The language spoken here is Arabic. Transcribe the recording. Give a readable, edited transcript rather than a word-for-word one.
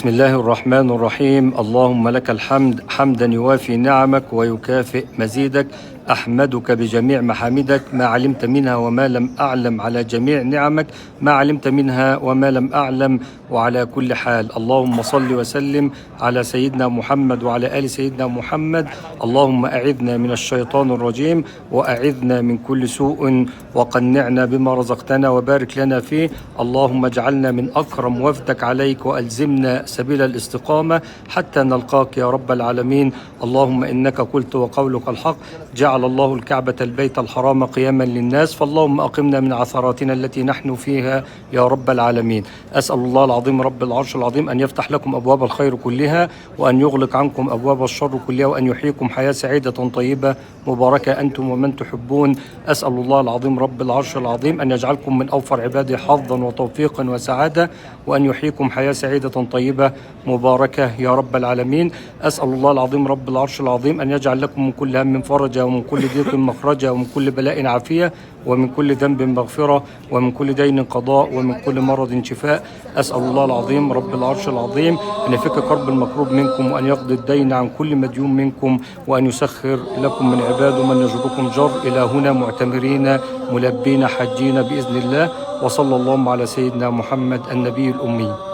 بسم الله الرحمن الرحيم. اللهم لك الحمد حمدا يوافي نعمك ويكافئ مزيدك. أحمدك بجميع محامدك، ما علمت منها وما لم أعلم، على جميع نعمك ما علمت منها وما لم أعلم، وعلى كل حال. اللهم صل وسلم على سيدنا محمد وعلى آل سيدنا محمد. اللهم أعذنا من الشيطان الرجيم، وأعذنا من كل سوء، وقنعنا بما رزقتنا وبارك لنا فيه. اللهم اجعلنا من أكرم وفدك عليك، وألزمنا سبيل الاستقامة حتى نلقاك يا رب العالمين. اللهم إنك قلت وقولك الحق، جعل الله الكعبة البيت الحرام قياما للناس، فاللهم أقمنا من عثراتنا التي نحن فيها يا رب العالمين. أسأل الله العظيم رب العرش العظيم أن يفتح لكم أبواب الخير كلها، وأن يغلق عنكم أبواب الشر كلها، وأن يحييكم حياة سعيدة طيبة مباركة أنتم ومن تحبون. أسأل الله العظيم رب العرش العظيم أن يجعلكم من أوفر عباده حظا وتوفيقا وسعادة، وأن يحييكم حياة سعيدة طيبة مباركة يا رب العالمين. أسأل الله العظيم رب العرش العظيم أن يجعل لكم من كل هم فرجا، ومن كل ضيق مخرجا، ومن كل بلاء عافية، ومن كل ذنب مغفرة، ومن كل دين قضاء، ومن كل مرض شفاء. أسأل الله العظيم رب العرش العظيم أن يفك كرب المكروب منكم، وأن يقضي الدين عن كل مديون منكم، وأن يسخر لكم من عباده من يجركم جر إلى هنا معتمرين ملبين حاجين بإذن الله. وصلى اللهم على سيدنا محمد النبي الأمي.